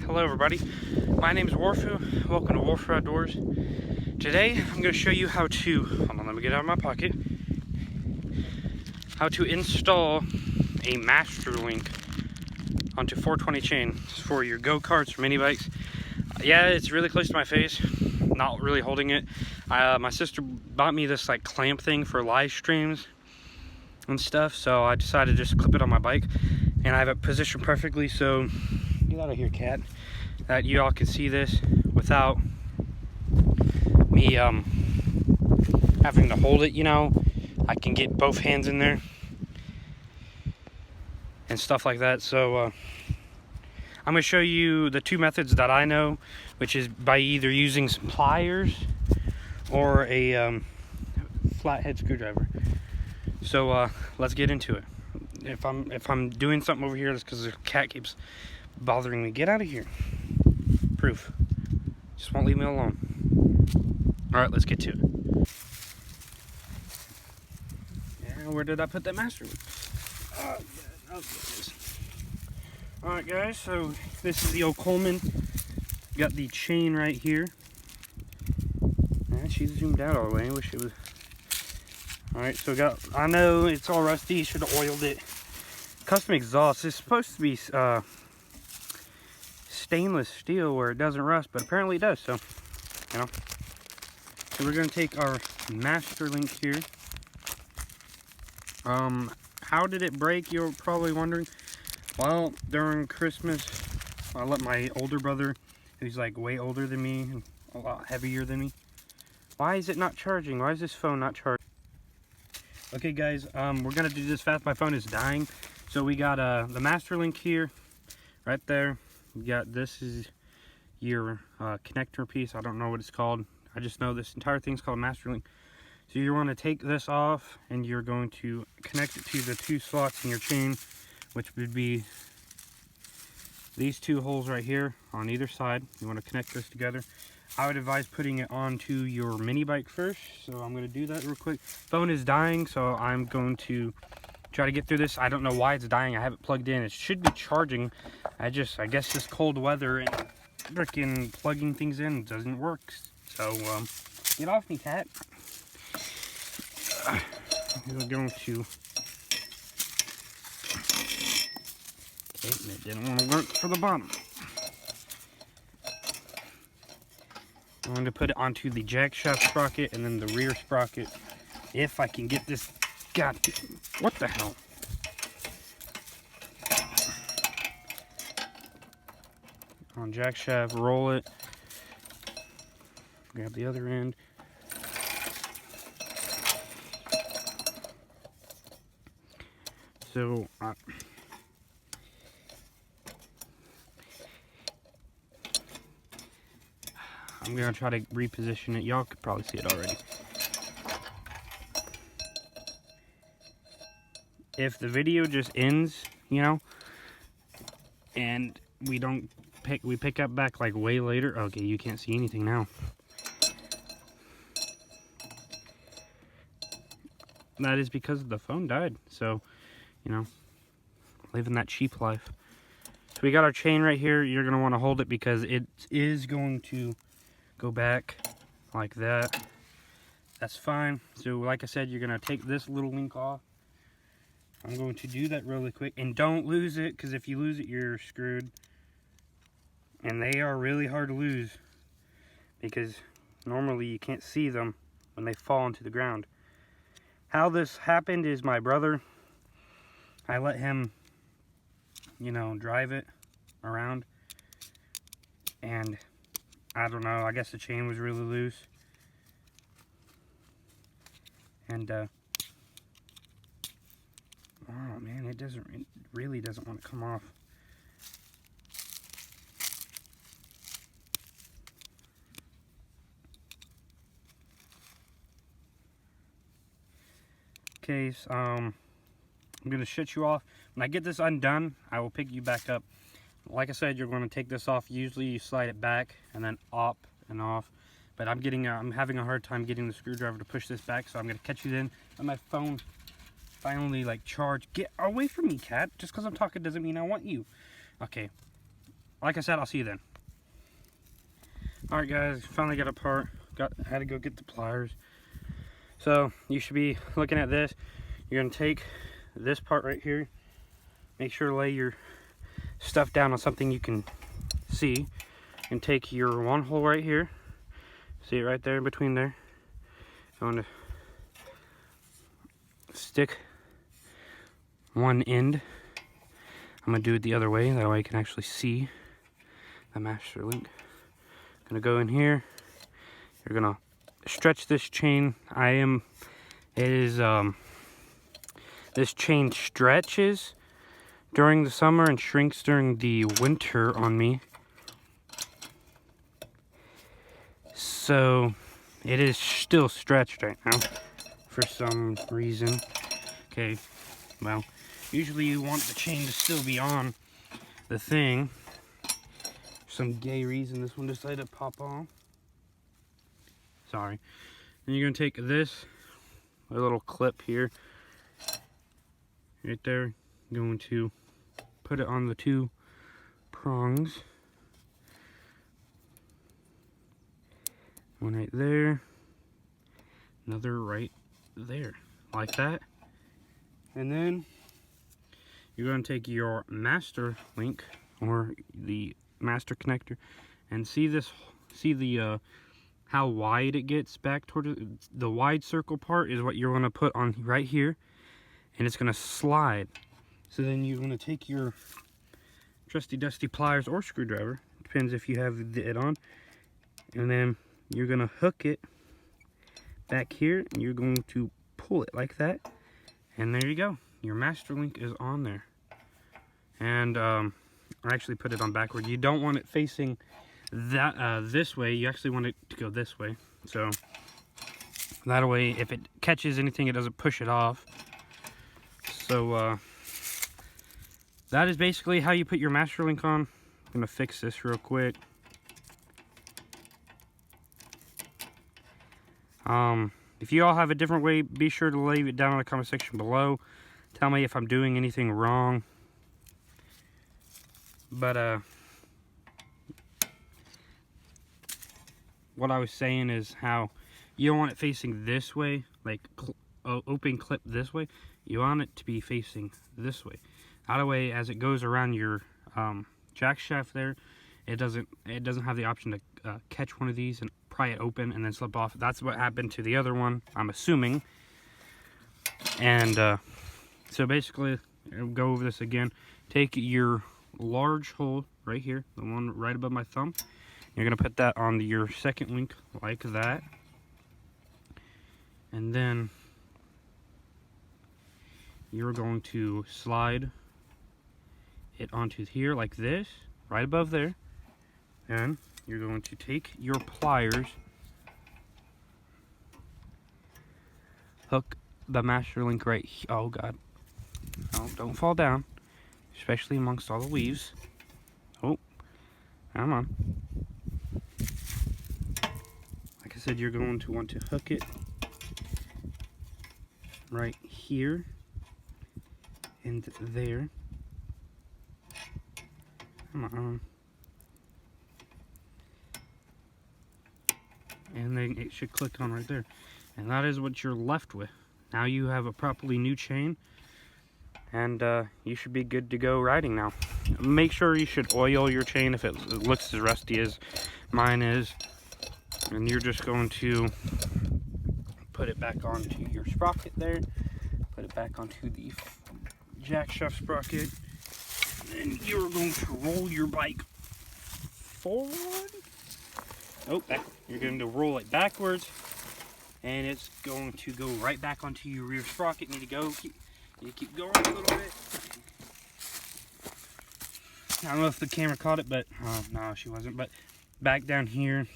Hello everybody, my name is Warfu. Welcome to Warfu Outdoors. Today I'm going to show you how to, hold on, let me get out of my pocket, how to install a Masterlink onto 420 chain for your go-karts or mini bikes. Yeah, it's really close to my face, not really holding it. My sister bought me this like clamp thing for live streams and stuff, so I decided to just clip it on my bike, and I have it positioned perfectly so, get out of here, cat, that you all can see this without me having to hold it. You know, I can get both hands in there and stuff like that. So I'm going to show you the two methods that I know, which is by either using some pliers or a flathead screwdriver. So let's get into it. If I'm doing something over here, that's because the cat keeps bothering me. Get out of here. Proof. Just won't leave me alone. Alright, let's get to it. Yeah, where did I put that master? Oh, goodness. Alright guys, so this is the old Coleman. Got the chain right here. Yeah, she's zoomed out all the way. I wish it was. Alright, so I know it's all rusty, should have oiled it. Custom exhaust is supposed to be stainless steel where it doesn't rust, but apparently it does, so, you know. So we're going to take our Masterlink here. How did it break, you're probably wondering. Well, during Christmas, I let my older brother, who's like way older than me and a lot heavier than me. Why is it not charging? Why is this phone not charging? Okay guys, we're gonna do this fast. My phone is dying. So we got the Masterlink here, right there. We got, this is your connector piece. I don't know what it's called. I just know this entire thing's called Masterlink. So you want to take this off and you're going to connect it to the two slots in your chain, which would be these two holes right here on either side. You want to connect this together. I would advise putting it onto your mini bike first, so I'm going to do that real quick. Phone is dying, so I'm going to try to get through this. I don't know why it's dying. I have it plugged in. It should be charging. I guess this cold weather and freaking plugging things in doesn't work. So get off me, cat. We're going to. Okay, it didn't want to work for the bottom. I'm going to put it onto the jack shaft sprocket and then the rear sprocket. If I can get this. God, what the hell? On jack shaft, roll it. Grab the other end. So I'm gonna try to reposition it. Y'all could probably see it already. If the video just ends, you know, and we pick up back like way later. Okay, you can't see anything now. That is because the phone died. So, you know, living that cheap life. So we got our chain right here. You're going to want to hold it because it is going to go back like that. That's fine. So like I said, you're going to take this little link off. I'm going to do that really quick. And don't lose it, because if you lose it, you're screwed. And they are really hard to lose, because normally you can't see them when they fall into the ground. How this happened is my brother, I let him, you know, drive it around, and I don't know, I guess the chain was really loose, and oh man, it really doesn't want to come off. Okay, so, I'm going to shut you off. When I get this undone, I will pick you back up. Like I said, you're going to take this off. Usually you slide it back and then up and off. But I'm having a hard time getting the screwdriver to push this back, so I'm going to catch you then. And my phone finally like charged. Get away from me, cat. Just because I'm talking doesn't mean I want you. Okay. like I said, I'll see you then. Alright guys, finally got apart. Had to go get the pliers. So you should be looking at this. You're going to take this part right here. Make sure to lay your stuff down on something you can see. And take your one hole right here. See it right there in between there. I'm going to stick one end. I'm going to do it the other way. That way I can actually see the Masterlink. I'm going to go in here. You're going to stretch this chain. This chain stretches during the summer and shrinks during the winter on me. So it is still stretched right now for some reason. Okay, well, usually you want the chain to still be on the thing. For some gay reason, this one decided to pop off. Sorry. Then you're going to take this, a little clip here, right there. I'm going to put it on the two prongs. One right there, another right there, like that. And then you're going to take your Masterlink or the master connector and see the how wide it gets back toward the wide circle part is what you're going to put on right here, and it's going to slide. So then you're going to take your trusty dusty pliers or screwdriver, depends if you have it on, and then you're going to hook it back here and you're going to pull it like that, and there you go, your Masterlink is on there. And I actually put it on backward. You don't want it facing that this way. You actually want it to go this way, so that way if it catches anything it doesn't push it off. So that is basically how you put your Masterlink on. I'm gonna fix this real quick. If you all have a different way, be sure to leave it down in the comment section below. Tell me if I'm doing anything wrong. But what I was saying is how you don't want it facing this way, like open clip this way. You want it to be facing this way. That way, as it goes around your jack shaft there, it doesn't have the option to catch one of these and pry it open and then slip off. That's what happened to the other one, I'm assuming. And so basically, I'll go over this again. Take your large hole right here, the one right above my thumb. You're going to put that on your second link like that. And then you're going to slide it onto here like this, right above there. And you're going to take your pliers, hook the Masterlink right here. Oh God, oh, don't fall down, especially amongst all the leaves. Oh, come on. Like I said, you're going to want to hook it right here and there. Come on. And then it should click on right there. And that is what you're left with. Now you have a properly new chain, and you should be good to go riding now. Make sure you should oil your chain if it looks as rusty as mine is. And you're just going to put it back onto your sprocket there. Put it back onto the jack shaft sprocket. And then you're going to roll your bike forward. Oh, back. You're going to roll it backwards, and it's going to go right back onto your rear sprocket. You need to keep going a little bit. I don't know if the camera caught it, but no, she wasn't. But back down here,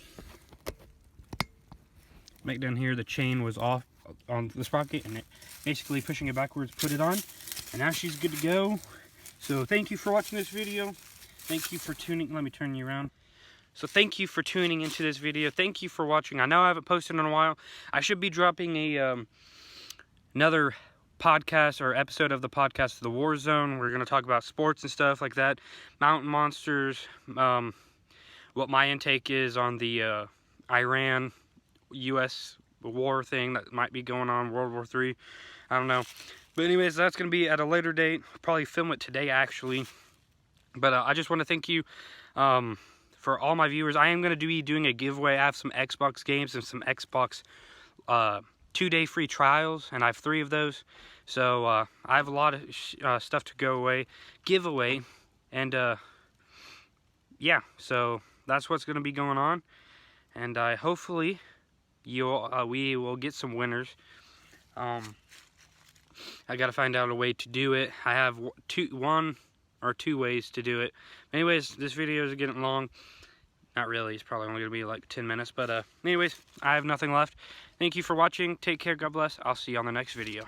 the chain was off on the sprocket, and it basically pushing it backwards, put it on, and now she's good to go. So thank you for watching this video. Thank you for tuning. Let me turn you around. So thank you for tuning into this video. Thank you for watching. I know I haven't posted in a while. I should be dropping a another podcast or episode of the podcast, The War Zone. We're going to talk about sports and stuff like that, mountain monsters, what my intake is on the Iran-U.S. war thing that might be going on, World War III. I don't know. But anyways, that's going to be at a later date. I'll probably film it today, actually. But I just want to thank you for all my viewers. I am going to be doing a giveaway. I have some Xbox games and some Xbox 2-day free trials, and I have 3 of those. So I have a lot of stuff to give away. And yeah, so that's what's going to be going on. And hopefully we will get some winners. I got to find out a way to do it. I have 1 or 2 ways to do it. Anyways, this video is getting long. Not really. It's probably only going to be like 10 minutes. But anyways, I have nothing left. Thank you for watching. Take care. God bless. I'll see you on the next video.